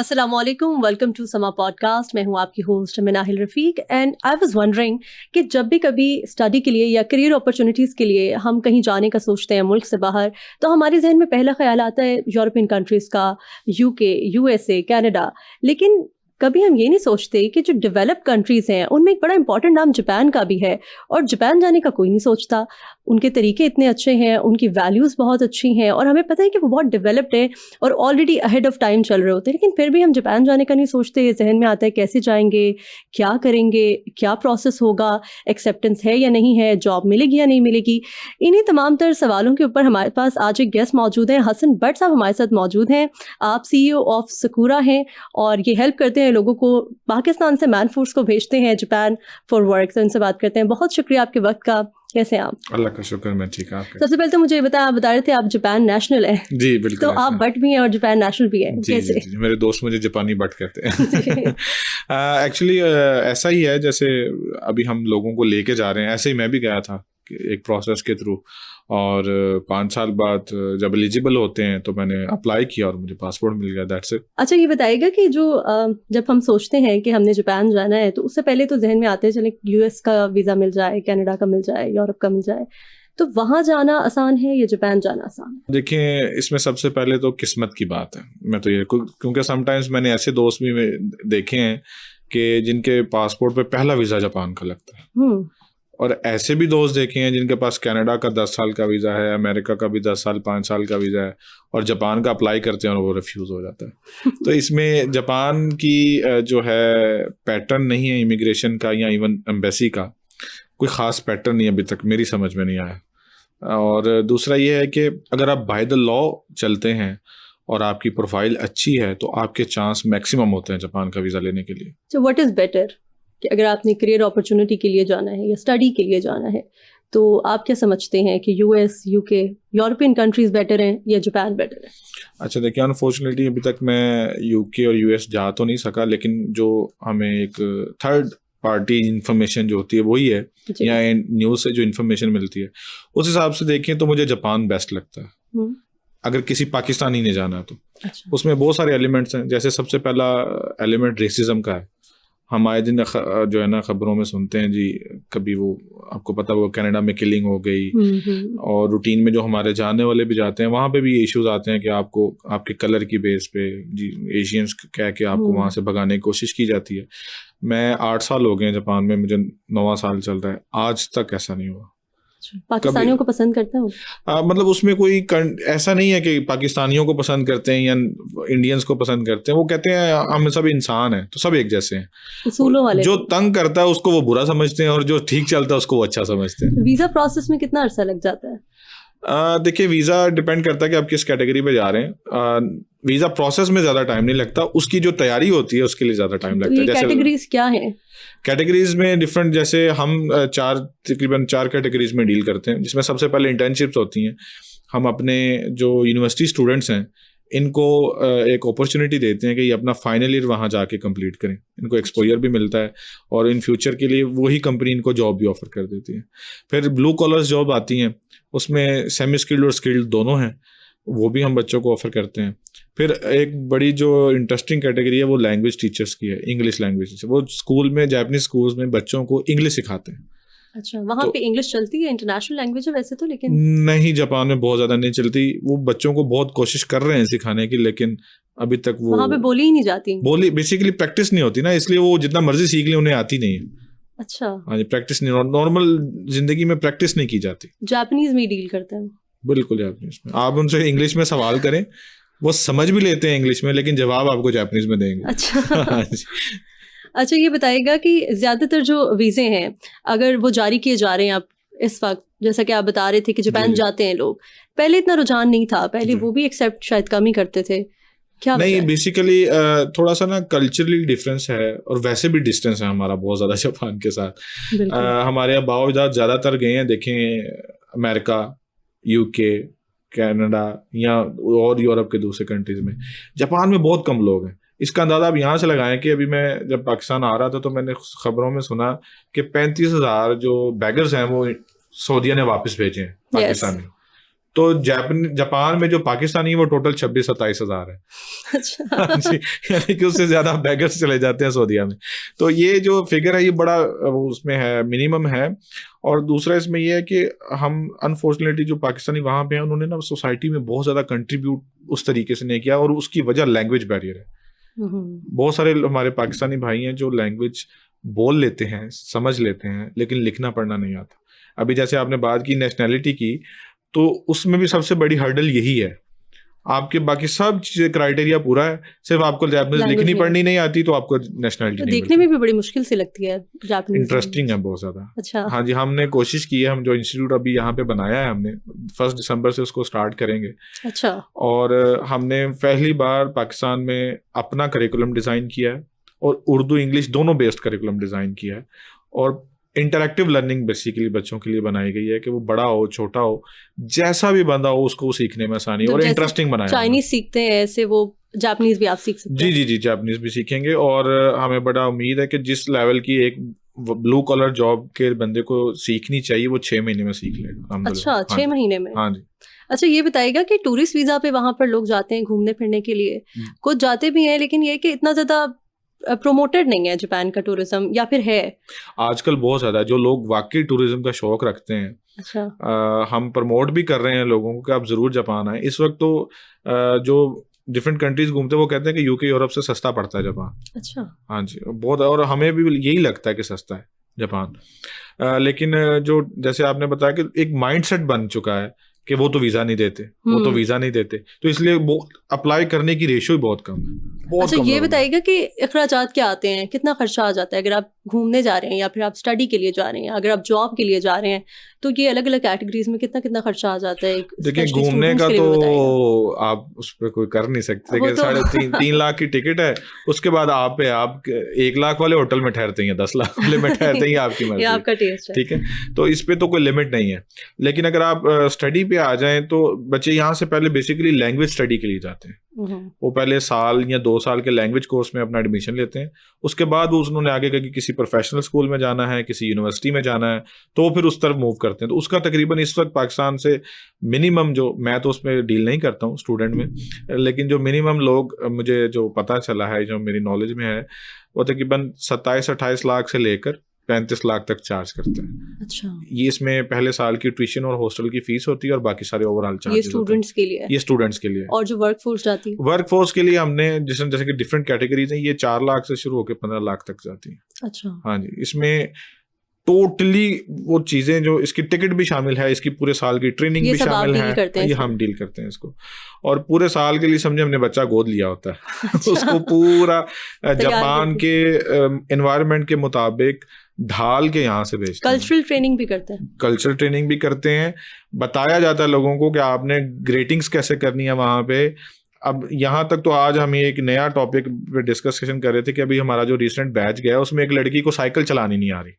अस्सलामुअलैकुम, welcome to समा podcast. मैं हूं आपकी host Minahil Rafiq and I was wondering कि जब भी कभी स्टडी के लिए या करियर अपॉर्चुनिटीज़ के लिए हम कहीं जाने का सोचते हैं मुल्क से बाहर, तो हमारे जहन में पहला ख्याल आता है यूरोपियन कंट्रीज़ का, यूके, यूएसए, कनाडा। लेकिन कभी हम ये नहीं सोचते कि जो डेवलप कंट्रीज़ हैं उनमें एक बड़ा इंपॉर्टेंट नाम जापान का भी है, और जापान जाने का कोई नहीं सोचता। उनके तरीके इतने अच्छे हैं, उनकी वैल्यूज़ बहुत अच्छी हैं, और हमें पता है कि वो बहुत डेवलप्ड है और ऑलरेडी अहेड ऑफ टाइम चल रहे होते हैं। लेकिन फिर भी हम जापान जाने का नहीं सोचते। जहन में आता है कैसे जाएंगे, क्या करेंगे, क्या प्रोसेस होगा, एक्सेप्टेंस है या नहीं है, जॉब मिलेगी या नहीं मिलेगी। इन्हीं तमाम तर सवालों के ऊपर हमारे पास आज एक गेस्ट मौजूद हैं। हसन भट्ट साहब हमारे साथ मौजूद हैं। आप CEO ऑफ सकूरा हैं और ये हेल्प करते हैं लोगों को, पाकिस्तान से मैन फोर्स को भेजते हैं जापान फॉर वर्क। तो इनसे बात करते हैं। बहुत शुक्रिया आपके वक्त का। कैसे हैं आप? अल्लाह का शुक्र, मैं ठीक हूं। सबसे पहले तो मुझे बताया, आप बता रहे थे आप जापान नेशनल हैं। जी बिल्कुल। तो आप भट्ट भी हैं और जापान नेशनल भी हैं, कैसे? जी, मेरे दोस्त मुझे जापानी भट्ट कहते हैं। एक्चुअली ऐसा ही है, जैसे अभी हम लोगों को लेके जा रहे हैं, ऐसे ही मैं भी गया था एक प्रोसेस के थ्रू, और 5 साल बाद जब एलिजिबल होते हैं तो मैंने अप्लाई किया और मुझे पासपोर्ट मिल गया। That's it. अच्छा, ये बताइएगा कि जो जब हम सोचते हैं कि हमने जापान जाना है, तो उससे पहले तो जहन में आते हैं चले US का वीज़ा मिल जाए, कनाडा का मिल जाए, यूरोप का मिल जाए। तो वहाँ जाना आसान है या जापान जाना आसान है? देखिए, इसमें सबसे पहले तो किस्मत की बात है। मैं तो ये, क्योंकि समटाइम्स मैंने ऐसे दोस्त भी देखे हैं कि जिनके पासपोर्ट पे पहला वीज़ा जापान का लगता है, और ऐसे भी दोस्त देखे हैं जिनके पास कनाडा का 10 साल का वीज़ा है, अमेरिका का भी 10 साल 5 साल का वीज़ा है, और जापान का अप्लाई करते हैं और वो रिफ्यूज़ हो जाता है। तो इसमें जापान की जो है पैटर्न नहीं है इमिग्रेशन का या इवन एम्बेसी का, कोई ख़ास पैटर्न नहीं अभी तक मेरी समझ में नहीं आया। और दूसरा ये है कि अगर आप बाय द लॉ चलते हैं और आपकी प्रोफाइल अच्छी है तो आपके चांस मैक्सिमम होते हैं जापान का वीज़ा लेने के लिए। तो व्हाट इज़ बेटर कि अगर आपने करियर अपॉर्चुनिटी के लिए जाना है या स्टडी के लिए जाना है, तो आप क्या समझते हैं कि US, UK, European countries better हैं या जापान बेटर है? अच्छा, देखिए, अनफॉर्चुनेटली अभी तक मैं UK और US जा तो नहीं सका, लेकिन जो हमें एक थर्ड पार्टी इन्फॉर्मेशन जो होती है वही है, या न्यूज़ से जो इन्फॉर्मेशन मिलती है उस हिसाब से देखें तो मुझे जापान बेस्ट लगता है अगर किसी पाकिस्तानी ने जाना तो। अच्छा। उसमें बहुत सारे एलिमेंट्स हैं। जैसे सबसे पहला एलिमेंट रेसिज्म का है। हम आए दिन जो है ना खबरों में सुनते हैं जी, कभी वो आपको पता वो कनाडा में किलिंग हो गई, और रूटीन में जो हमारे जानने वाले भी जाते हैं वहाँ पे भी ये इश्यूज आते हैं कि आपको आपके कलर की बेस पे जी एशियंस कह के आपको वहाँ से भगाने की कोशिश की जाती है। मैं 8 साल हो गए हैं जापान में, मुझे 9वां साल चल रहा है, आज तक ऐसा नहीं हुआ। पाकिस्तानियों को पसंद करते हो? मतलब उसमें कोई ऐसा नहीं है कि पाकिस्तानियों को पसंद करते हैं या इंडियंस को पसंद करते हैं। वो कहते हैं हम सब इंसान हैं तो सब एक जैसे हैं। उसूलों वाले जो तंग करता है उसको वो बुरा समझते हैं, और जो ठीक चलता है उसको वो अच्छा समझते हैं। वीज़ा प्रोसेस में कितना अरसा लग जाता है? देखिए, वीज़ा डिपेंड करता है कि आप किस कैटेगरी पे जा रहे हैं। वीज़ा प्रोसेस में ज़्यादा टाइम नहीं लगता, उसकी जो तैयारी होती है उसके लिए ज़्यादा टाइम लगता है। जैसे कैटेगरीज क्या है? कैटेगरीज में डिफरेंट, जैसे हम तकरीबन 4 कैटेगरीज में डील करते हैं, जिसमें सबसे पहले इंटर्नशिप्स होती हैं। हम अपने जो यूनिवर्सिटी स्टूडेंट्स हैं इनको एक अपॉर्चुनिटी देते हैं कि ये अपना फाइनल ईयर वहाँ जाके कंप्लीट करें। इनको एक्सपोजर भी मिलता है और इन फ्यूचर के लिए वही कंपनी इनको जॉब भी ऑफर कर देती है। फिर ब्लू कॉलर्स जॉब आती हैं, उसमें सेमी स्किल्ड और स्किल्ड दोनों हैं, वो भी हम बच्चों को ऑफर करते हैं। फिर एक बड़ी जो इंटरेस्टिंग कैटेगरी है वो लैंग्वेज टीचर्स की है, इंग्लिश लैंग्वेज टीचर। वो स्कूल में, जापानीज स्कूल्स में बच्चों को इंग्लिश सिखाते हैं। अच्छा, वहाँ पे इंग्लिश चलती है, इंटरनेशनल लैंग्वेज है वैसे तो, लेकिन नहीं, जापान में बहुत ज़्यादा नहीं चलती। वो बच्चों को बहुत कोशिश कर रहे हैं सिखाने की, लेकिन अभी तक वो वहाँ पे बोली ही नहीं जाती। बोली बेसिकली प्रैक्टिस नहीं होती ना, इसलिए वो जितना मर्जी सीख ले उन्हें आती नहीं है। अच्छा। हाँ जी, प्रैक्टिस नहीं, नॉर्मल जिंदगी में प्रैक्टिस नहीं की जाती। जापानीज में डील करते हैं? बिल्कुल जापानीज में। आप उनसे इंग्लिश में सवाल करें, वो समझ भी लेते हैं इंग्लिश में, लेकिन जवाब आपको जापानीज में देंगे। अच्छा। अच्छा, ये बताइएगा कि ज़्यादातर जो वीज़े हैं अगर वो जारी किए जा रहे हैं आप इस वक्त, जैसा कि आप बता रहे थे कि जापान जाते हैं लोग, पहले इतना रुझान नहीं था, पहले वो भी एक्सेप्ट शायद कम ही करते थे, क्या नहीं? बेसिकली थोड़ा सा ना कल्चरली डिफरेंस है, और वैसे भी डिस्टेंस है हमारा बहुत ज़्यादा जापान के साथ। हमारे अबाव ज़्यादातर गए हैं, देखें अमेरिका, UK, कनाडा या और यूरोप के दूसरे कंट्रीज में। जापान में बहुत कम लोग हैं। इसका अंदाज़ा आप यहाँ से लगाएं कि अभी मैं जब पाकिस्तान आ रहा था तो मैंने खबरों में सुना कि 35,000 जो बैगर्स हैं वो सऊदीया ने वापस भेजे हैं पाकिस्तान में। तो जापान में जो पाकिस्तानी है वो टोटल 26-27 हज़ार है। अच्छा। हाँ जी, यानी कि उससे ज्यादा बैगर्स चले जाते हैं सऊदीया में। तो ये जो फिगर है ये बड़ा उसमें है, मिनिमम है। और दूसरा इसमें ये है कि हम अनफॉर्चुनेटली जो पाकिस्तानी वहाँ पे हैं उन्होंने ना सोसाइटी में बहुत ज़्यादा कंट्रीब्यूट उस तरीके से नहीं किया, और उसकी वजह लैंग्वेज बैरियर है। बहुत सारे हमारे पाकिस्तानी भाई हैं जो लैंग्वेज बोल लेते हैं, समझ लेते हैं, लेकिन लिखना पढ़ना नहीं आता। अभी जैसे आपने बात की नेशनैलिटी की, तो उसमें भी सबसे बड़ी हर्डल यही है। आपके बाकी सब चीजें क्राइटेरिया पूरा है, सिर्फ आपको जापानीज लिखनी पढ़नी नहीं आती तो आपको नेशनैलिटी नहीं देखने में भी बड़ी मुश्किल सी लगती है जापानीज। इंटरेस्टिंग है बहुत ज्यादा। अच्छा। हाँ जी, हमने कोशिश की है, हम जो इंस्टीट्यूट अभी यहाँ पे बनाया है हमने 1 दिसंबर से उसको स्टार्ट करेंगे। अच्छा। और हमने पहली बार पाकिस्तान में अपना करिकुलम डिजाइन किया है, और उर्दू इंग्लिश दोनों बेस्ड करिकुलम डिजाइन किया है। और इंटरैक्टिव लर्निंग बेसिकली बच्चों के लिए बनाई गई है कि वो बड़ा हो छोटा हो जैसा भी बंदा हो उसको सीखने में आसानी और इंटरेस्टिंग बनाया। चाइनीज सीखते हैं ऐसे वो जापानीज भी आप सीख सकते हैं। जी, जापानीज भी सीखेंगे। और हमें बड़ा उम्मीद है कि जिस लेवल की एक ब्लू कॉलर जॉब के बंदे को सीखनी चाहिए वो 6 महीने में सीख लेगा। अच्छा, 6 महीने में? हाँ जी। अच्छा, ये बताइएगा कि टूरिस्ट वीजा पे वहां पर लोग जाते हैं घूमने फिरने के लिए, कुछ जाते भी हैं, लेकिन ये कि इतना ज्यादा प्रोमोटेड नहीं है जापान का टूरिज्म, या फिर है? आजकल बहुत ज्यादा जो लोग वाकई टूरिज्म का शौक रखते हैं। अच्छा। हम प्रमोट भी कर रहे हैं लोगों को कि आप जरूर जापान आए। इस वक्त तो जो डिफरेंट कंट्रीज घूमते हैं वो कहते हैं कि यूके यूरोप से सस्ता पड़ता है जापान। अच्छा। हाँ जी, बहुत। और हमें भी यही लगता है कि सस्ता है जापान। लेकिन जो जैसे आपने बताया कि एक माइंडसेट बन चुका है कि वो तो वीजा नहीं देते, वो तो वीजा नहीं देते, तो इसलिए अप्लाई करने की रेशियो ही बहुत कम है। अच्छा, ये बताइएगा कि अखराजात क्या आते हैं, कितना खर्चा आ जाता है अगर आप घूमने जा रहे हैं या फिर आप स्टडी के लिए जा रहे हैं, अगर आप जॉब के लिए जा रहे हैं, तो ये अलग अलग कैटेगरीज में कितना कितना खर्चा आ जाता है? देखिए, घूमने का तो आप उस पर कोई कर नहीं सकते कि 3.5 लाख की टिकट है, उसके बाद आप 1 लाख वाले होटल में ठहरते हैं, 10 लाख वाले में ठहरते हैं, आपकी मर्जी, आपका टेस्ट है। ठीक है, तो इस पे तो कोई लिमिट नहीं है। लेकिन अगर आप स्टडी पे आ जाएं तो बच्चे यहाँ से पहले बेसिकली लैंग्वेज स्टडी के लिए जाते हैं। वो पहले साल या 2 साल के लैंग्वेज कोर्स में अपना एडमिशन लेते हैं। उसके बाद उन्होंने आगे किसी प्रोफेशनल स्कूल में जाना है, किसी यूनिवर्सिटी में जाना है, तो फिर उस तरफ मूव करते हैं। तो उसका तकरीबन इस वक्त पाकिस्तान से मिनिमम, जो मैं तो उसमें डील नहीं करता हूँ स्टूडेंट में, लेकिन जो मिनिमम लोग मुझे जो पता चला है, जो मेरी नॉलेज में है, वो तकरीबन 27-28 लाख से लेकर 35 लाख तक चार्ज करते हैं। अच्छा। ये इसमें पहले साल की ट्यूशन और हॉस्टल की फीस होती है और बाकी सारे ओवरऑल चार्जेस। ये स्टूडेंट्स के लिए? ये स्टूडेंट्स के लिए। और जो वर्क फोर्स जाती है? वर्क फोर्स के लिए हमने जैसे कि डिफरेंट कैटेगरीज हैं, ये 4 लाख से शुरू होकर 15 लाख तक जाती है। अच्छा। हाँ जी, इसमें टोटली वो चीजें जो इसकी टिकट भी शामिल है, इसकी पूरे साल की ट्रेनिंग भी शामिल है, ये हम डील करते हैं इसको। और पूरे साल के लिए समझे हमने बच्चा गोद लिया होता है। अच्छा। उसको पूरा जापान के एनवायरनमेंट के मुताबिक ढाल के यहाँ से भेजते हैं। कल्चरल ट्रेनिंग भी करते हैं? कल्चरल ट्रेनिंग भी करते हैं। बताया जाता है लोगों को कि आपने ग्रेटिंग्स कैसे करनी है वहाँ पे। अब यहाँ तक तो आज हम एक नया टॉपिक पे डिस्कशन कर रहे थे कि अभी हमारा जो रिसेंट बैच गया उसमें एक लड़की को साइकिल चलानी नहीं आ रही।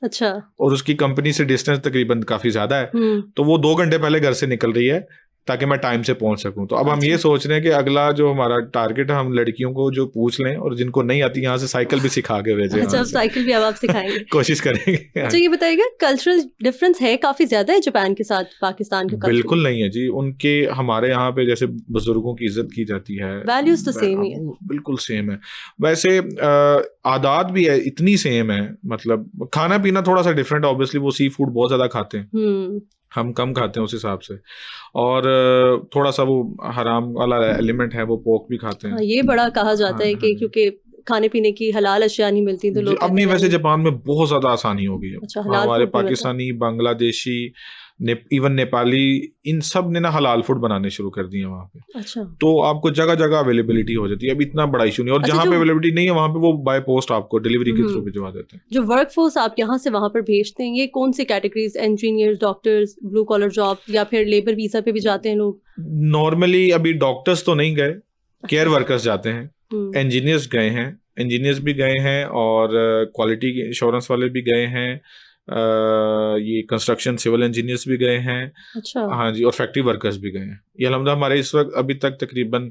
अच्छा। और उसकी कंपनी से डिस्टेंस तकरीबन काफी ज्यादा है, तो वो 2 घंटे पहले घर से निकल रही है ताकि मैं टाइम से पहुंच सकूं। तो अब हम ये सोच रहे हैं कि अगला जो हमारा टारगेट है, हम लड़कियों को जो पूछ लें और जिनको नहीं आती यहाँ से साइकिल भी सिखा के भेजें। अच्छा, साइकिल भी अब आप सिखाएंगे? कोशिश करेंगे। अच्छा, ये बताइएगा कल्चरल डिफरेंस है काफी ज्यादा है जापान के साथ पाकिस्तान के? बिल्कुल नहीं है जी। उनके हमारे यहाँ पे जैसे बुजुर्गों की इज्जत की जाती है, वैल्यूज तो सेम ही है। बिल्कुल सेम है। वैसे आदात भी है इतनी सेम है, मतलब खाना पीना थोड़ा सा डिफरेंट, ऑब्वियसली वो सी फूड बहुत ज्यादा खाते हैं, हम कम खाते हैं उस हिसाब से। और थोड़ा सा वो हराम वाला एलिमेंट है, वो पोर्क भी खाते हैं। ये बड़ा कहा जाता है कि क्योंकि खाने पीने की हलाल अशिया नहीं मिलती तो लोग अब नहीं। वैसे जापान में बहुत ज्यादा आसानी हो गई है। अच्छा, हमारे पाकिस्तानी, बांग्लादेशी, इवन नेपाली, इन सब ने ना हलाल फूड बनाने शुरू कर दिए वहाँ पे। अच्छा। तो आपको जगह जगह अवेलेबिलिटी हो जाती है, अब इतना बड़ा इशू नहीं। और जहाँ पे अवेलेबिलिटी नहीं है वहाँ पे वो बाय पोस्ट आपको डिलीवरी के थ्रू भिजवा देते हैं। जो वर्क फोर्स आप यहाँ से वहाँ पर भेजते हैं, ये कौन सी categories? Engineers, doctors, blue collar job, या फिर लेबर वीजा पे भी जाते हैं लोग? नॉर्मली अभी डॉक्टर्स तो नहीं गए, केयर वर्कर्स जाते हैं, इंजीनियर्स गए हैं, इंजीनियर्स भी गए हैं, और क्वालिटी इंश्योरेंस वाले भी गए हैं, ये कंस्ट्रक्शन सिविल इंजीनियर्स भी गए हैं। अच्छा। हाँ जी, और फैक्ट्री वर्कर्स भी गए हैं। ये अलहमदुलिल्लाह हमारे इस वक्त अभी तक तकरीबन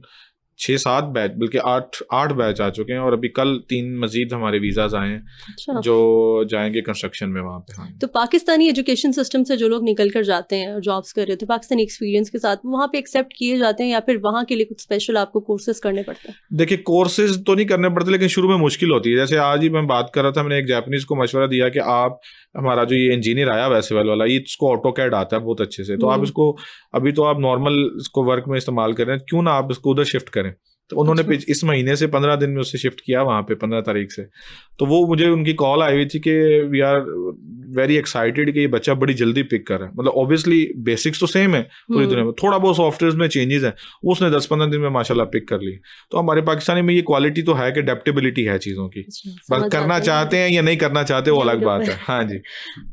6-7 बैच बल्कि 8 बैच आ चुके हैं और अभी कल 3 मजीद हमारे वीज़ाज आए हैं। अच्छा। जो जाएंगे कंस्ट्रक्शन में वहाँ पे। हाँ, तो पाकिस्तानी एजुकेशन सिस्टम से जो लोग निकल कर जाते हैं और जॉब्स कर रहे थे पाकिस्तानी एक्सपीरियंस के साथ, वहाँ पे एक्सेप्ट किए जाते हैं या फिर वहाँ के लिए कुछ स्पेशल आपको कोर्सेज करने पड़ते हैं? देखिए कोर्सेज तो नहीं करने पड़ते लेकिन शुरू में मुश्किल होती है। जैसे आज ही मैं बात कर रहा था, मैंने एक जापानीज को मशवरा दिया कि आप हमारा जो ये इंजीनियर आया वैसे वाला ये इसको ऑटोकैड आता है बहुत अच्छे से, तो आप इसको अभी तो आप नॉर्मल इसको वर्क में इस्तेमाल कर रहे हैं, क्यों ना आप इसको उधर शिफ्ट करें। तो उन्होंने इस महीने से 15 दिन में उससे शिफ्ट किया वहाँ पे 15 तारीख से। तो वो मुझे उनकी कॉल आई हुई थी कि वी आर वेरी एक्साइटेड कि ये बच्चा बड़ी जल्दी पिक कर रहा है। मतलब ऑब्वियसली बेसिक्स तो सेम है पूरी दुनिया में, थोड़ा बहुत सॉफ्टवेयर में चेंजेस है, उसने 10-15 दिन में माशाल्लाह पिक कर ली। तो हमारे पाकिस्तानी में ये क्वालिटी तो है कि अडेप्टेबिलिटी है चीज़ों की, बस करना चाहते हैं या नहीं करना चाहते वो अलग बात है। हाँ जी।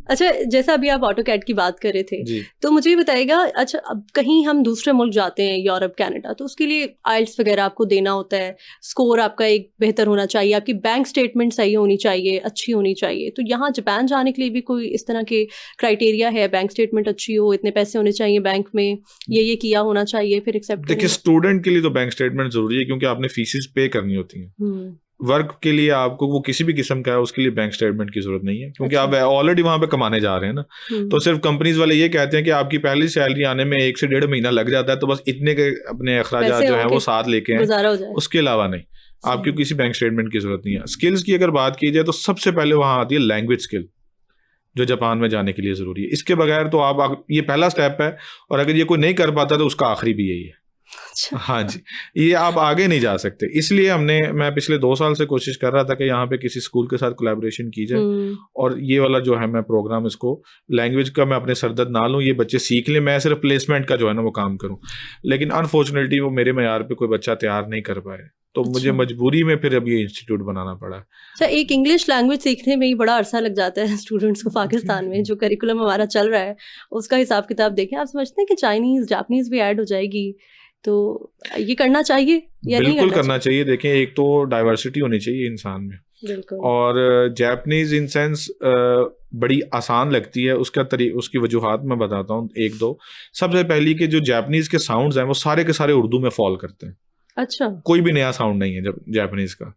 अच्छा, जैसा अभी आप ऑटोकैड की बात कर रहे थे, तो मुझे ये बताइएगा, अच्छा अब कहीं हम दूसरे मुल्क जाते हैं, यूरोप, कनाडा, तो उसके लिए आइल्स वगैरह आपको देना होता है, स्कोर आपका एक बेहतर होना चाहिए, आपकी बैंक स्टेटमेंट सही होनी चाहिए, अच्छी होनी चाहिए। तो यहाँ जापान जाने के लिए भी कोई इस तरह के क्राइटेरिया है, बैंक स्टेटमेंट अच्छी हो, इतने पैसे होने चाहिए बैंक में, ये किया होना चाहिए फिर एक्सेप्ट? देखिए स्टूडेंट के लिए तो बैंक स्टेटमेंट जरूरी है क्योंकि आपने फीसेस पे करनी होती हैं। वर्क के लिए आपको वो किसी भी किस्म का है उसके लिए बैंक स्टेटमेंट की जरूरत नहीं है क्योंकि आप ऑलरेडी वहां पे कमाने जा रहे हैं ना। तो सिर्फ कंपनीज वाले ये कहते हैं कि आपकी पहली सैलरी आने में 1 से 1.5 महीना लग जाता है, तो बस इतने के अपने अखराजात जो है वो साथ लेके हैं, उसके अलावा नहीं, आपकी किसी बैंक स्टेटमेंट की जरूरत नहीं है। स्किल्स की अगर बात की जाए तो सबसे पहले वहां आती है लैंग्वेज स्किल, जो जापान में जाने के लिए जरूरी है। इसके बगैर तो आप ये पहला स्टेप है और अगर ये कोई नहीं कर पाता तो उसका आखिरी भी यही है। हाँ जी, ये आप आगे नहीं जा सकते। इसलिए मैं पिछले 2 साल से कोशिश कर रहा था कि यहाँ पे किसी स्कूल के साथ कोलैबोरेशन की जाए और ये वाला जो है मैं प्रोग्राम इसको लैंग्वेज का मैं अपने सरदर्द ना लूँ, ये बच्चे सीख लें, मैं सिर्फ प्लेसमेंट का जो है ना वो काम करूँ। लेकिन अनफॉर्चुनेटली वो मेरे मयार पे कोई बच्चा तैयार नहीं कर पाए, तो मुझे मजबूरी में फिर अब ये इंस्टीट्यूट बनाना पड़ा। अच्छा, एक इंग्लिश लैंग्वेज सीखने में ही बड़ा अरसा लग जाता है स्टूडेंट्स को पाकिस्तान में। जो करिकुलम हमारा चल रहा है उसका हिसाब किताब देखें, आप समझते हैं कि चाइनीज जापानीज भी ऐड हो जाएगी, तो ये करना चाहिए या नहीं? बिल्कुल करना चाहिए। देखें, एक तो डाइवर्सिटी होनी चाहिए इंसान में, और जापानीज इन सेंस बड़ी आसान लगती है। उसकी वजूहात मैं बताता हूँ 1-2। सबसे पहली कि जो जापानीज के साउंड्स हैं वो सारे के सारे उर्दू में फॉल करते हैं। अच्छा, कोई भी नया साउंड नहीं है जब जापानीज का।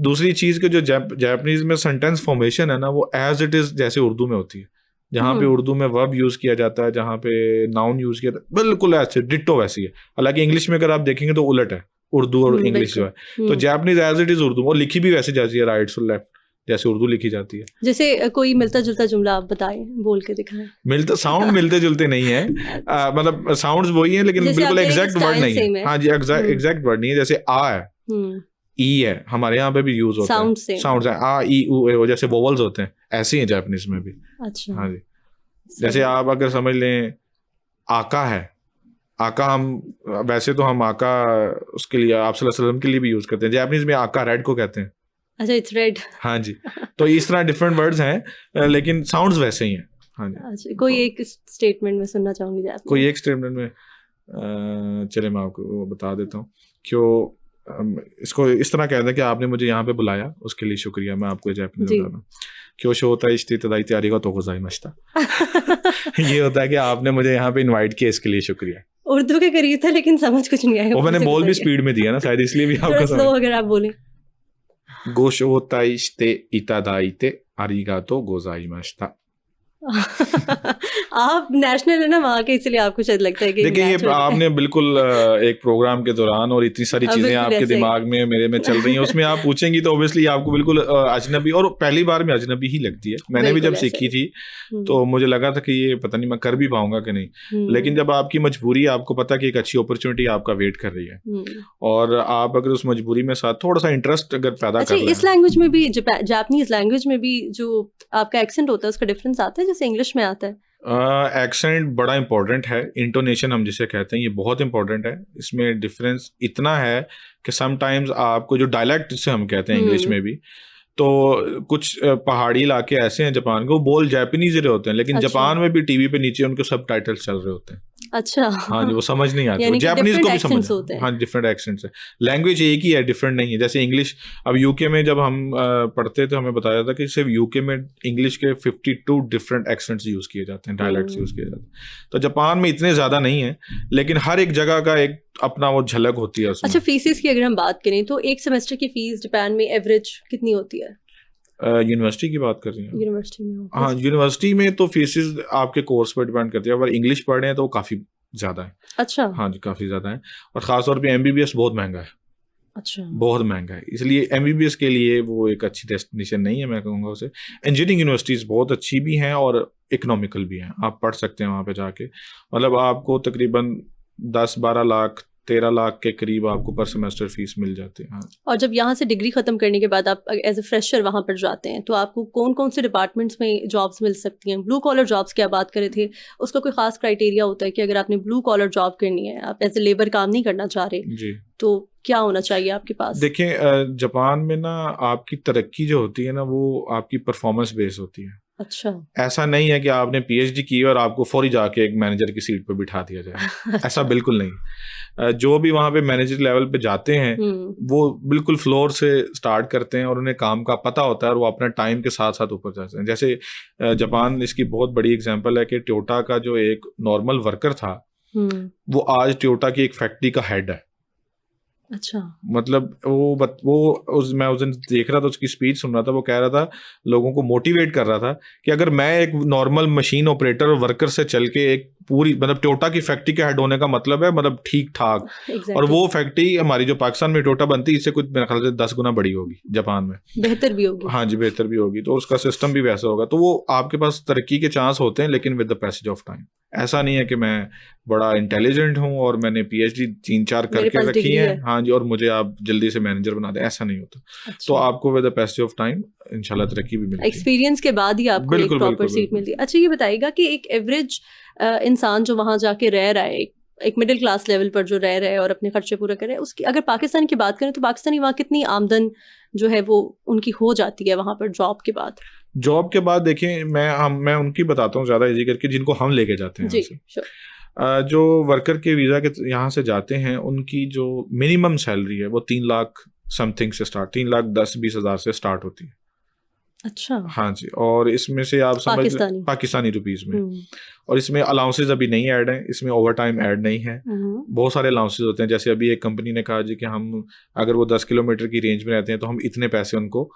दूसरी चीज के जो जापानीज में सेंटेंस फॉर्मेशन है ना वो एज इट इज जैसे उर्दू में होती है। जहाँ पे उर्दू में वर्ब यूज किया जाता है, जहाँ पे नाउन यूज किया जाता है, बिल्कुल ऐसे डिट्टो वैसी है। हालांकि इंग्लिश में अगर आप देखेंगे तो उलट है, उर्दू और इंग्लिश जो है। तो Japanese as it is Urdu, और लिखी भी वैसे जाती है, राइट से लेफ्ट जैसे उर्दू लिखी जाती है। जैसे कोई मिलता जुलता जुमला आप बताएं, बोल के दिखाएं। साउंड मिलते जुलते नहीं है, मतलब साउंड्स वही है लेकिन बिल्कुल एग्जैक्ट वर्ड नहीं है। हाँ जी, एग्जैक्ट वर्ड नहीं है। जैसे आ है, ई है, हमारे यहाँ पे भी यूज होता है, साउंड्स है, आ ई उ, जैसे वोवल्स होते हैं ऐसे ही जापानीज में भी। अच्छा, हाँ जी। जैसे आप अगर समझ लें आका है, आका हम वैसे तो हम आका उसके लिए आप सल्लल्लाहु अलैहि वसल्लम के लिए भी यूज करते हैं, जापानीज में आका रेड को कहते हैं। अच्छा, इट्स रेड। हाँ जी, तो इस तरह डिफरेंट वर्ड्स हैं लेकिन साउंड्स वैसे ही हैं। हाँ जी। अच्छा, कोई एक स्टेटमेंट में सुनना चाहूंगी आप? कोई एक स्टेटमेंट में चले मैं आपको बता देता हूँ। क्यों इसको इस तरह कहते हैं कि आपने मुझे यहाँ पे बुलाया उसके लिए शुक्रिया। मैं आपको जापानीज में बताना, क्यों शो होता है इश्तिदाई तैयारी का तो गोज़ाइमाशिता। ये होता है कि आपने मुझे यहाँ पे इनवाइट किया, इसके लिए शुक्रिया। उर्दू के करीब था लेकिन समझ कुछ नहीं आया। वो मैंने बोल भी स्पीड में दिया ना शायद, इसलिए भी आपको स्लो अगर आप बोले। गोशो होता इश्ते इतादाईते आरिगातो गोज़ाइमाशिता। आप नेशनल है ना वहाँ के, इसलिए आपको शायद लगता है कि देखिए ये आपने बिल्कुल एक प्रोग्राम के दौरान और इतनी सारी चीजें आपके दिमाग में मेरे में चल रही हैं, उसमें आप पूछेंगी तो ऑब्वियसली आपको बिल्कुल अजनबी, और पहली बार में अजनबी ही लगती है। मैंने भी जब सीखी थी तो मुझे लगा था कि ये पता नहीं मैं कर भी पाऊंगा कि नहीं, लेकिन जब आपकी मजबूरी, आपको पता कि एक अच्छी अपॉर्चुनिटी आपका वेट कर रही है और आप अगर उस मजबूरी में साथ थोड़ा सा इंटरेस्ट अगर पैदा कर लें। इस लैंग्वेज में भी, जापानीज लैंग्वेज में भी जो आपका एक्सेंट होता है उसका डिफरेंस आता है जैसे इंग्लिश में आता है? एक्सेंट बड़ा इंपॉर्टेंट है, इंटोनेशन हम जिसे कहते हैं ये बहुत इंपॉर्टेंट है। इसमें डिफरेंस इतना है कि समटाइम्स आपको जो डायलेक्ट जिसे हम कहते हैं इंग्लिश में भी, तो कुछ पहाड़ी इलाके ऐसे हैं जापान के, वो बोल जापानीज रहे होते हैं लेकिन जापान में भी टीवी पे नीचे उनके सबटाइटल्स चल रहे होते हैं। अच्छा। हाँ जी, वो समझ नहीं आती। यानी कि जापानीज को भी समझ accents होते हैं। हाँ, डिफरेंट एक्सेंट्स है। लैंग्वेज एक ही है, डिफरेंट नहीं है। जैसे इंग्लिश, अब यूके में जब हम पढ़ते थे हमें बताया था कि सिर्फ यूके में इंग्लिश के 52 डिफरेंट एक्सेंट्स यूज किए जाते हैं, डायलेक्ट्स यूज किए जाते हैं। तो जापान में इतने ज्यादा नहीं है, लेकिन हर एक जगह का एक अपना वो झलक होती है उसमें। अच्छा, फीसिस की अगर हम बात करें तो एक सेमेस्टर की फीस जापान में एवरेज कितनी होती है? यूनिवर्सिटी की बात कर रही हैं? यूनिवर्सिटी में? हाँ, यूनिवर्सिटी में तो फीसिस आपके कोर्स पर डिपेंड करती है। अगर इंग्लिश पढ़ रहे हैं तो काफी ज्यादा है। अच्छा। हाँ जी, काफी ज्यादा है। और खासतौर पे एमबीबीएस बहुत महंगा है। अच्छा। बहुत महंगा है, इसलिए एमबीबीएस के लिए वो एक अच्छी डेस्टिनेशन नहीं है, मैं कहूँगा उसे। इंजीनियरिंग यूनिवर्सिटीज़ बहुत अच्छी भी हैं और इकोनॉमिकल भी हैं, आप पढ़ सकते हैं वहाँ पे जाके। मतलब आपको तकरीबन 10-12 लाख 13 लाख के करीब आपको पर सेमेस्टर फीस मिल जाती है। हाँ। और जब यहाँ से डिग्री खत्म करने के बाद आप एज ए फ्रेशर वहाँ पर जाते हैं तो आपको कौन कौन से डिपार्टमेंट्स में जॉब्स मिल सकती हैं? ब्लू कॉलर जॉब्स की आप बात करे थे, उसका कोई खास क्राइटेरिया होता है कि अगर आपने ब्लू कॉलर जॉब करनी है, आप एज ए लेबर काम नहीं करना चाह रहे, जी, तो क्या होना चाहिए आपके पास? देखिए, जापान में ना आपकी तरक्की जो होती है ना, वो आपकी परफॉर्मेंस बेस होती है। अच्छा। ऐसा नहीं है कि आपने पीएचडी की और आपको फौरी जाके एक मैनेजर की सीट पर बिठा दिया जाए। ऐसा बिल्कुल नहीं। जो भी वहाँ पे मैनेजर लेवल पे जाते हैं वो बिल्कुल फ्लोर से स्टार्ट करते हैं और उन्हें काम का पता होता है और वो अपने टाइम के साथ साथ ऊपर जाते हैं। जैसे जापान इसकी बहुत बड़ी एग्जांपल है कि टोयोटा का जो एक नॉर्मल वर्कर था वो आज टोयोटा की एक फैक्ट्री का हेड है। अच्छा। मतलब मैं उस दिन देख रहा था, उसकी स्पीच सुन रहा था, वो कह रहा था, लोगों को मोटिवेट कर रहा था कि अगर मैं एक नॉर्मल मशीन ऑपरेटर और वर्कर से चल के एक पूरी, मतलब टोयोटा की फैक्ट्री के हेड होने का मतलब है मतलब ठीक ठाक। exactly. और वो फैक्ट्री हमारी जो पाकिस्तान में टोयोटा बनती है इससे कुछ मेरे ख्याल से 10 गुना बड़ी होगी जापान में, बेहतर भी होगी। हाँ जी, बेहतर भी होगी। तो उसका सिस्टम भी वैसा होगा, तो वो आपके पास तरक्की के चांस होते हैं, लेकिन with the passage of time. ऐसा नहीं है कि मैं बड़ा इंटेलिजेंट हूँ और मैंने पीएचडी 3-4 करके रखी है, हाँ जी, और मुझे आप जल्दी से मैनेजर बना दे, ऐसा नहीं होता। अच्छा। तो आपको with the passage of time इंशाल्लाह तरक्की भी मिलती है, एक्सपीरियंस के बाद ही आपको एक प्रॉपर सीट मिलती है। अच्छा, ये बताइएगा कि एक एवरेज इंसान जो वहाँ जाके रह रहा है, एक मिडिल क्लास लेवल पर जो रह रहा है और अपने खर्चे पूरे कर रहे हैं, उसकी अगर पाकिस्तान की बात करें तो पाकिस्तानी वहाँ कितनी आमदन जो है वो उनकी हो जाती है वहाँ पर जॉब के बाद? जॉब के बाद देखिए, मैं उनकी बताता हूँ ज़्यादा इजी करके, जिनको हम लेके जाते हैं जी, जो वर्कर के वीज़ा के यहाँ से जाते हैं, उनकी जो मिनिमम सैलरी है वो 3 लाख समथिंग से स्टार्ट, 3,10,20 हज़ार से स्टार्ट होती है। अच्छा। हाँ जी, और इसमें से आप समझ पाकिस्तानी रुपीस में, और इसमें अलाउंसेज अभी नहीं ऐड है, इसमें ओवर टाइम ऐड नहीं है। बहुत सारे अलाउंसेज होते हैं, जैसे अभी एक कंपनी ने कहा जी कि हम अगर वो 10 किलोमीटर की रेंज में रहते हैं तो हम इतने पैसे उनको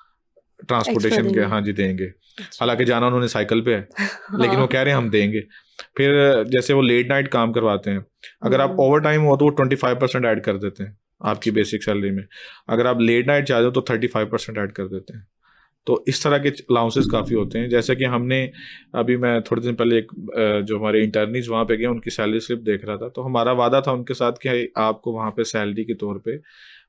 ट्रांसपोर्टेशन के, हाँ जी, देंगे। हालांकि जाना उन्होंने साइकिल पे है, लेकिन वो कह रहे हैं हम देंगे। फिर जैसे वो लेट नाइट काम करवाते हैं, अगर आप ओवर टाइम हो तो वो 25% ऐड कर देते हैं आपकी बेसिक सैलरी में। अगर आप लेट नाइट चाहते हो तो 35% ऐड कर देते हैं। तो इस तरह के अलाउंसेस काफ़ी होते हैं। जैसे कि हमने अभी, मैं थोड़े दिन पहले एक जो हमारे इंटर्नीज वहाँ पे गए, उनकी सैलरी स्लिप देख रहा था, तो हमारा वादा था उनके साथ कि आपको वहाँ पे सैलरी के तौर पे,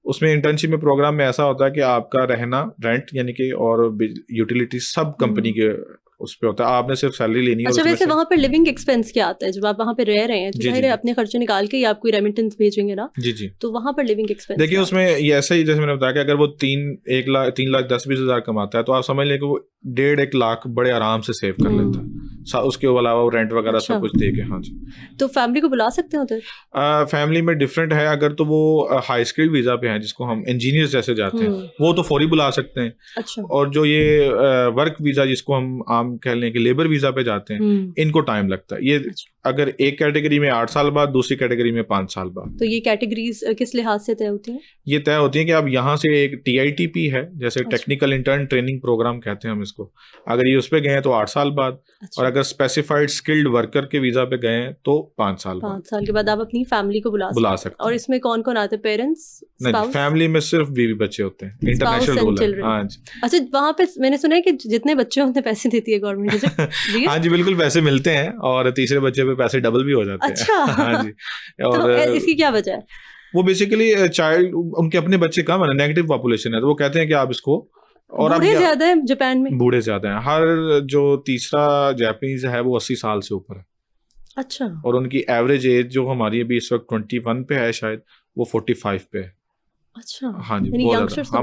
उसमें इंटर्नशिप में प्रोग्राम में ऐसा होता है कि आपका रहना, रेंट यानी कि और यूटिलिटी सब कंपनी के उस पे होता है, आपने सिर्फ सैलरी लेनी है। अच्छा, वैसे वहाँ पर लिविंग एक्सपेंस क्या आता है जब आप वहाँ पे रह रहे हैं? तो जाहिर है अपने खर्चे निकाल के ही आप कोई रेमिटेंस भेजेंगे ना? जी जी। तो वहाँ पर लिविंग एक्सपेंस देखिए, उसमें ये ऐसा ही जैसे मैंने बताया कि अगर वो 3,10,20 हज़ार कमाता है तो आप समझ लें कि वो 1.5-1 लाख बड़े आराम से सेव कर लेता है, उसके अलावा वो रेंट वगैरह सब कुछ दे के। हाँ जी। तो फैमिली को बुला सकते हो उधर? फैमिली में डिफरेंट है, अगर तो वो हाई स्किल्ड वीजा पे हैं, जिसको हम इंजीनियर्स जैसे जाते हैं, वो तो फौरी बुला सकते हैं। अच्छा। और जो ये वर्क वीजा, जिसको हम आम कह लें कि लेबर वीजा पे जाते हैं, इनको टाइम लगता है। ये अगर एक कैटेगरी में 8 साल बाद, दूसरी कैटेगरी में 5 साल बाद। तो ये कैटेगरीज किस लिहाज से तय होती हैं? ये तय होती है कि आप यहाँ से एक TITP है, जैसे टेक्निकल इंटर्न ट्रेनिंग प्रोग्राम कहते हैं हम इसको, अगर ये उस पे गए हैं तो 8 साल बाद। और अगर स्पेसिफाइड स्किल्ड वर्कर के वीजा पे गए हैं तो 5 साल बाद। 5 साल के बाद आप अपनी फैमिली को बुला सकते हैं। और इसमें कौन कौन आते हैं? पेरेंट्स? नहीं, फैमिली में सिर्फ बीवी बच्चे होते हैं, इंटरनेशनल रूल है। हाँ जी। अच्छा, वहाँ पे मैंने सुना है कि जितने बच्चे होते हैं पैसे देती है गवर्नमेंट। हाँ जी, बिल्कुल पैसे मिलते हैं, और तीसरे बच्चे पे पैसे डबल भी हो जाते हैं। अच्छा। हाँ जी। और तो इसकी क्या वजह है? वो बेसिकली चाइल्ड, उनके अपने बच्चे कम है ना, नेगेटिव पॉपुलेशन है, तो वो कहते हैं कि आप इसको, और बूढ़े ज्यादा है जापान में? बूढ़े ज्यादा हैं, हर जो तीसरा जापानीज है वो 80 साल से ऊपर है। अच्छा। और उनकी एवरेज एज जो हमारी अभी इस वक्त 21 पे है, शायद वो 45 पे है। अच्छा। हाँ जी, बहुत ज्यादा,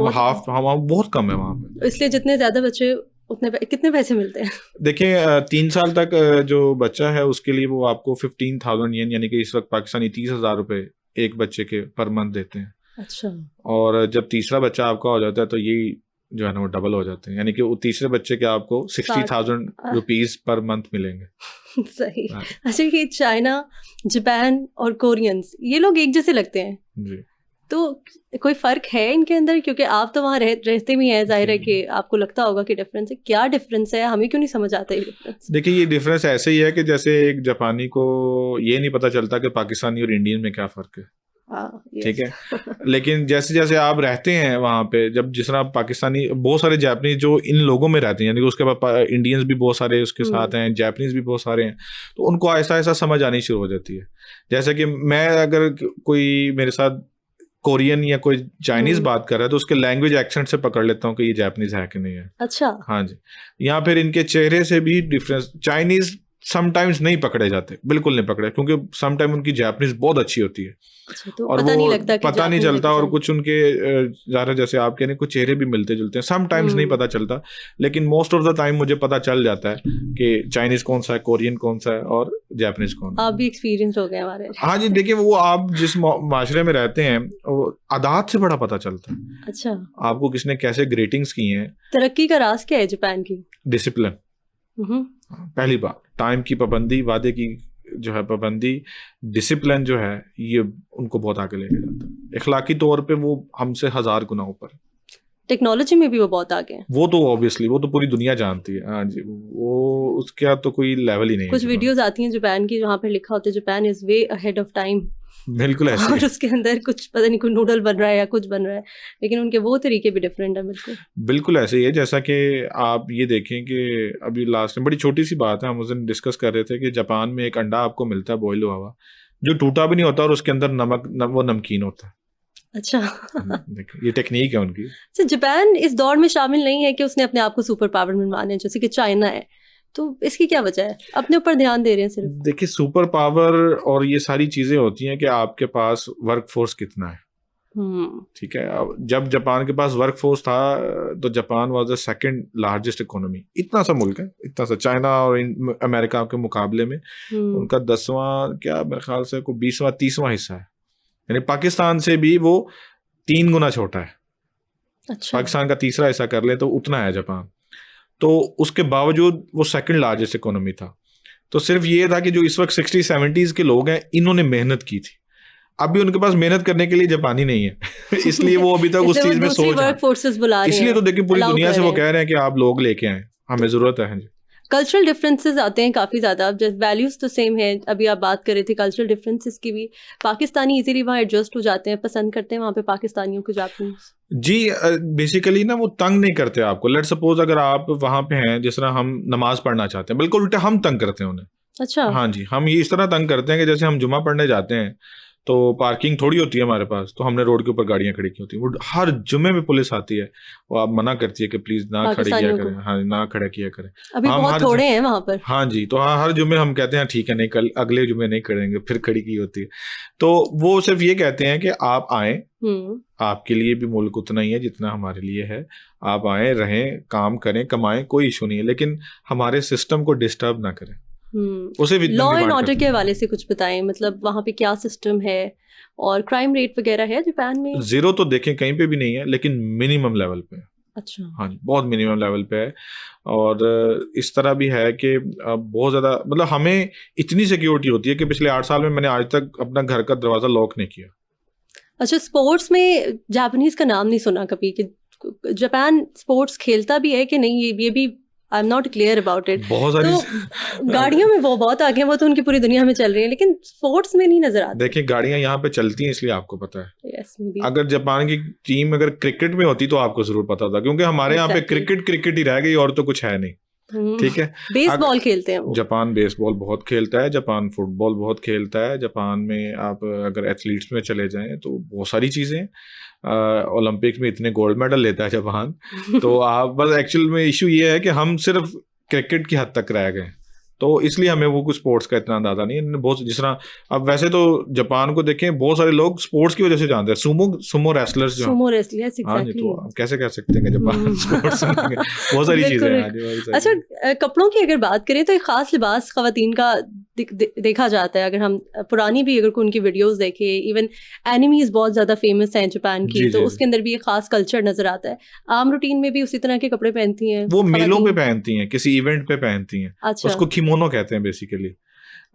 हम बहुत कम है वहाँ पे। इसलिए जितने ज्यादा बच्चे कितने पैसे मिलते हैं? देखिए 3 साल तक जो बच्चा है उसके लिए वो आपको 15,000 येन यानी कि इस वक्त पाकिस्तानी 30,000 रुपए एक बच्चे के पर मंथ देते हैं। अच्छा। और जब तीसरा बच्चा आपका हो जाता है तो ये जो है ना वो डबल हो जाते हैं, यानी कि वो तीसरे बच्चे के आपको 60,000 रुपीज पर मंथ मिलेंगे। सही। अच्छा, ये चाइना, जापान और कोरियंस ये लोग एक जैसे लगते हैं जी। तो कोई फर्क है इनके अंदर? क्योंकि आप तो वहाँ रहते भी हैं, जाहिर है कि आपको लगता होगा कि डिफरेंस है। क्या डिफरेंस है, हमें क्यों नहीं समझ आता ये डिफरेंस? देखिए ये डिफरेंस ऐसे ही है कि जैसे एक जापानी को ये नहीं पता चलता कि पाकिस्तानी और इंडियन में क्या फ़र्क है। ठीक है। लेकिन जैसे जैसे आप रहते हैं वहाँ पे, जब जिस तरह पाकिस्तानी, बहुत सारे जापानीज जो इन लोगों में रहते हैं, यानी कि उसके बाद इंडियंस भी बहुत सारे उसके साथ हैं, जापानीज भी बहुत सारे हैं, तो उनको आहिस्ता आहिस्ता समझ आनी शुरू हो जाती है। जैसे कि मैं अगर कोई मेरे साथ कोरियन या कोई चाइनीज बात कर रहा है तो उसके लैंग्वेज एक्सेंट से पकड़ लेता हूँ कि ये जापानीज है कि नहीं है। अच्छा। हाँ जी। या फिर इनके चेहरे से भी डिफरेंस, चाइनीज समटाइम्स नहीं पकड़े जाते, बिल्कुल नहीं पकड़े, क्योंकि समटाइम उनकी जापानीज बहुत अच्छी होती है। अच्छा, तो और पता वो नहीं लगता कि पता नहीं चलता, और कुछ उनके ज़्यादा जैसे आप कह रहे हैं कुछ चेहरे भी मिलते जुलते हैं, समटाइम्स नहीं पता चलता, लेकिन मोस्ट ऑफ द टाइम मुझे पता चल जाता है कि चाइनीज कौन सा है, कोरियन कौन सा है और जापानीज कौन है। आप भी एक्सपीरियंस हो गए हमारे। हाँ जी। देखिए वो आप जिस माशरे में रहते हैं वो आदात से बड़ा पता चलता है। अच्छा। आपको किसने कैसे ग्रीटिंग्स की हैं। तरक्की का राज क्या है जापान की? डिसिप्लिन। पहली बात, टाइम की पाबंदी, वादे की जो है पाबंदी, डिसिप्लिन जो है ये उनको बहुत आगे लेके जाता है। इखलाकी तौर पे वो हमसे 1000 गुना ऊपर। टेक्नोलॉजी में भी वो बहुत आगे हैं। वो तो ऑब्वियसली वो तो पूरी दुनिया जानती है। हाँ जी, वो उसका तो कोई लेवल ही नहीं है। कुछ वीडियोस आती हैं जापान की जहाँ पे लिखा होता है Japan is way ahead of time. बिल्कुल ऐसे और उसके अंदर कुछ पता नहीं कोई नूडल बन रहा है या कुछ बन रहा है, लेकिन उनके वो तरीके भी डिफरेंट है। बिल्कुल ऐसे ही है। जैसा कि आप ये देखें कि अभी लास्ट में बड़ी छोटी सी बात है, हम उस दिन डिस्कस कर रहे थे कि जापान में एक अंडा आपको मिलता है बॉयल हुआ हुआ, जो टूटा भी नहीं होता और उसके अंदर वो नमकीन होता है। अच्छा। ये टेक्निक है उनकी। जापान इस दौर में शामिल नहीं है कि उसने अपने आप को सुपर पावर में माने जैसे कि चाइना है, तो इसकी क्या वजह है? अपने ऊपर ध्यान दे रहे हैं सिर्फ। देखिए सुपर पावर और ये सारी चीजें होती हैं कि आपके पास वर्क फोर्स कितना है। ठीक है। जब जापान के पास वर्क फोर्स था तो Japan was the second largest economy. इतना सा मुल्क है, इतना सा, चाइना और अमेरिका के मुकाबले में उनका 10वां क्या मेरे ख्याल से को 20वां 30वां हिस्सा है, यानी पाकिस्तान से भी वो 3 गुना छोटा है। अच्छा। पाकिस्तान का तीसरा हिस्सा कर ले तो उतना है जापान। तो उसके बावजूद वो सेकंड लार्जेस्ट इकोनॉमी था। तो सिर्फ ये था कि जो इस वक्त 60-70s के लोग हैं इन्होंने मेहनत की थी, अभी उनके पास मेहनत करने के लिए जापानी नहीं है इसलिए वो अभी तक उस चीज में सोच वर्क फोर्सेस बुला रहे हैं। इसलिए तो देखिए पूरी दुनिया से वो कह रहे हैं कि आप लोग लेके आए, हमें जरूरत है। जी। कल्चरल डिफरेंसेस आते हैं काफ़ी ज़्यादा। अब जैसे वैल्यूज़ तो सेम है, अभी आप बात कर रहे थे कल्चरल डिफरेंसेस की भी। पाकिस्तानी इजीली वहाँ एडजस्ट हो जाते हैं, पसंद करते हैं वहाँ पे पाकिस्तानियों को जापानीज। जी बेसिकली ना वो तंग नहीं करते आपको। लेट सपोज अगर आप वहाँ पे हैं, जिस तरह हम नमाज पढ़ना चाहते हैं, बिल्कुल उल्टा हम तंग करते हैं उन्हें। अच्छा। हाँ जी, हम ये इस तरह तंग करते हैं कि जैसे हम जुमा पढ़ने जाते हैं तो पार्किंग थोड़ी होती है हमारे पास, तो हमने रोड के ऊपर गाड़ियां खड़ी की होती है। वो हर जुमे में पुलिस आती है, वो आप मना करती है कि प्लीज ना खड़े किया करें। हाँ, ना खड़ा किया करें। अभी बहुत थोड़े हैं वहां पर। हाँ जी, तो हाँ हर जुमे हम कहते हैं ठीक है, नहीं कल अगले जुमे नहीं करेंगे, फिर खड़ी की होती है। तो वो सिर्फ ये कहते हैं कि आप आए, आपके लिए भी मुल्क उतना ही है जितना हमारे लिए है, आप आए, रहें, काम करें, कमाएं, कोई इशू नहीं है, लेकिन हमारे सिस्टम को डिस्टर्ब ना करें। उसे लॉ एंड ऑर्डर के हवाले से कुछ बताएं, मतलब वहाँ पे क्या सिस्टम है और क्राइम रेट वगैरह है जापान में? जीरो तो देखें कहीं पे भी नहीं है, लेकिन मिनिमम लेवल पे है। अच्छा। हाँ जी, बहुत मिनिमम लेवल पे है। और इस तरह भी है कि बहुत ज़्यादा, मतलब हमें इतनी सिक्योरिटी होती है कि पिछले 8 साल में मैंने आज तक अपना घर का दरवाज़ा लॉक नहीं किया। अच्छा, स्पोर्ट्स में जापानीज का नाम नहीं सुना कभी कि जापान स्पोर्ट्स खेलता भी है कि नहीं, ये भी I am not clear about it. बहुत सारी तो गाड़ियों में वो बहुत आगे हैं, वो तो उनकी पूरी दुनिया में चल रही है, लेकिन स्पोर्ट्स में नहीं नजर आती। देखिए गाड़ियां यहाँ पे चलती हैं इसलिए आपको पता है। yes, अगर जापान की टीम अगर क्रिकेट में होती तो आपको जरूर पता था, क्योंकि हमारे यहाँ पे क्रिकेट ही रह गई और तो कुछ है नहीं। ठीक है। बेसबॉल खेलते हैं वो। जापान बेसबॉल बहुत खेलता है, जापान फुटबॉल बहुत खेलता है। जापान में आप अगर एथलीट्स में चले जाएं तो बहुत सारी चीज़ें, ओलंपिक में इतने गोल्ड मेडल लेता है जापान। तो आप बस एक्चुअल में इशू ये है कि हम सिर्फ क्रिकेट की हद तक रह गए। तो इसलिए हमें वो कुछ स्पोर्ट्स का इतना अंदाजा नहीं है। बहुत जिस तरह अब वैसे तो जापान को देखें बहुत सारे लोग स्पोर्ट्स की वजह से जानते हैं, सुमो रेसलर्स जो सुमो रेसलर्स हाँ जी, तो आप कैसे कह सकते हैं कि जापान स्पोर्ट्स बहुत सारी चीजें हैं। अच्छा, कपड़ों की अगर बात करें तो एक खास लिबास खवातीन का देखा जाता है। अगर हम पुरानी भी अगर उनकी वीडियोस देखें, इवन एनिमीज बहुत ज्यादा फेमस हैं जापान की, तो उसके अंदर भी एक खास कल्चर नजर आता है। आम रूटीन में भी उसी तरह के कपड़े पहनती हैं वो, मेलों पे पहनती हैं, किसी इवेंट पे पहनती हैं। अच्छा। उसको किमोनो कहते हैं बेसिकली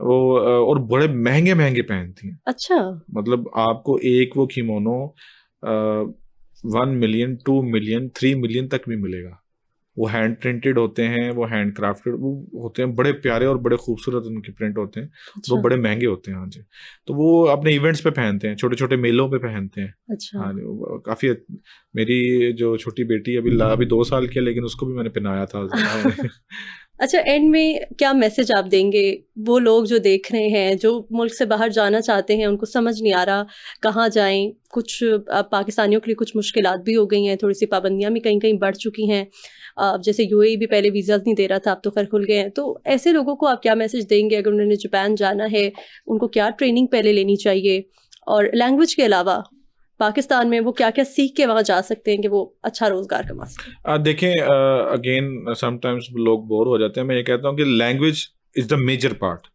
वो, और बड़े महंगे महंगे पहनती हैं। अच्छा। मतलब आपको एक वो किमोनो 1 मिलियन 2 मिलियन 3 मिलियन तक भी मिलेगा। वो हैंड प्रिंटेड होते हैं, वो हैंड क्राफ्टेड वो होते हैं, बड़े प्यारे और बड़े खूबसूरत उनके प्रिंट होते हैं। अच्छा। वो बड़े महंगे होते हैं। हाँ जी, तो वो अपने इवेंट्स पे पहनते हैं, छोटे छोटे मेलों पे पहनते हैं। अच्छा। हाँ जी, काफी। मेरी जो छोटी बेटी अभी 2 साल की है, लेकिन उसको भी मैंने पहनाया था। अच्छा, एंड में क्या मैसेज आप देंगे वो लोग जो देख रहे हैं, जो मुल्क से बाहर जाना चाहते हैं, उनको समझ नहीं आ रहा कहाँ जाएं? कुछ पाकिस्तानियों के लिए कुछ मुश्किलात भी हो गई हैं, थोड़ी सी पाबंदियां भी कहीं कहीं बढ़ चुकी हैं। जैसे यूएई भी पहले वीज़ा नहीं दे रहा था, अब तो खैर खुल गए हैं। तो ऐसे लोगों को आप क्या मैसेज देंगे? अगर उन्होंने जापान जाना है, उनको क्या ट्रेनिंग पहले लेनी चाहिए? और लैंग्वेज के अलावा पाकिस्तान में वो क्या क्या सीख के वहाँ जा सकते हैं कि वो अच्छा रोजगार कमा सकें? देखें, अगेन समटाइम्स लोग बोर हो जाते हैं। मैं ये कहता हूँ कि language is the major part.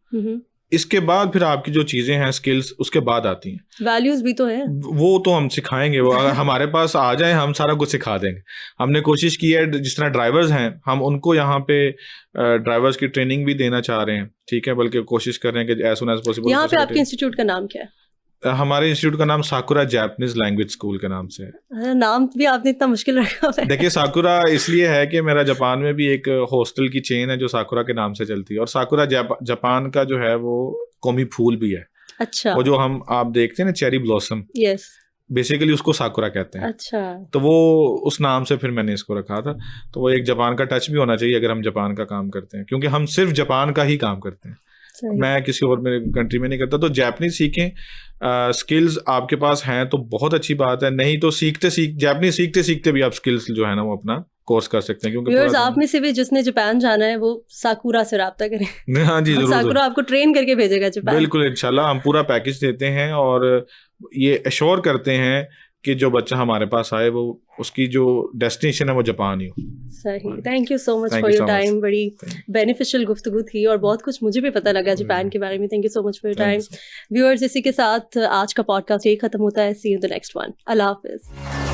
इसके बाद फिर आपकी जो चीजें हैं, स्किल्स, उसके बाद आती हैं। वैल्यूज भी तो है, वो तो हम सिखाएंगे। वो अगर हमारे पास आ जाए, हम सारा कुछ सिखा देंगे। हमने कोशिश की है, जिस तरह ड्राइवर्स हैं, हम उनको यहाँ पे ड्राइवर्स की ट्रेनिंग भी देना चाह रहे हैं, ठीक है, बल्कि कोशिश कर रहे हैं कि एज सुन एज पॉसिबल। यहाँ पे आपके इंस्टीट्यूट का नाम क्या है? हमारे इंस्टीट्यूट का नाम साकुरा जापानीज लैंग्वेज स्कूल के नाम से है। नाम भी आपने इतना मुश्किल रखा है। देखिए, साकुरा इसलिए है कि मेरा जापान में भी एक हॉस्टल की चेन है जो साकुरा के नाम से चलती है, और साकुरा जापान का जो है वो कौमी फूल भी है। अच्छा। वो जो आप देखते हैं ना, चेरी ब्लॉसम, यस, बेसिकली उसको साकुरा कहते हैं। अच्छा। तो वो उस नाम से फिर मैंने इसको रखा था। तो वो एक जापान का टच भी होना चाहिए अगर हम जापान का काम करते हैं, क्योंकि हम सिर्फ जापान का ही काम करते हैं, मैं किसी और मेरे कंट्री में नहीं करता। तो जापानीज सीखें, स्किल्स आपके पास हैं तो बहुत अच्छी बात है, नहीं तो जापानीज सीखते सीखते भी आप स्किल्स जो है ना वो अपना कोर्स कर सकते हैं। क्योंकि आप में से भी जिसने जापान जाना है वो साकुरा से राब्ता करें। हाँ जी, जरूर। साकुरा आपको ट्रेन करके भेजेगा जापान। बिल्कुल, इंशाल्लाह हम पूरा पैकेज देते हैं और ये एश्योर करते हैं कि जो बच्चा हमारे पास आए वो उसकी जो डेस्टिनेशन है वो जापान ही हो। सही। Thank you so much for your time. बड़ी बेनिफिशियल गुफ्तगू थी और बहुत कुछ मुझे भी पता लगा जापान के बारे में। Thank you so much for your time. Viewers, इसी के साथ आज का पॉडकास्ट यही खत्म होता है। See you in the next one. अल्लाह हाफिज।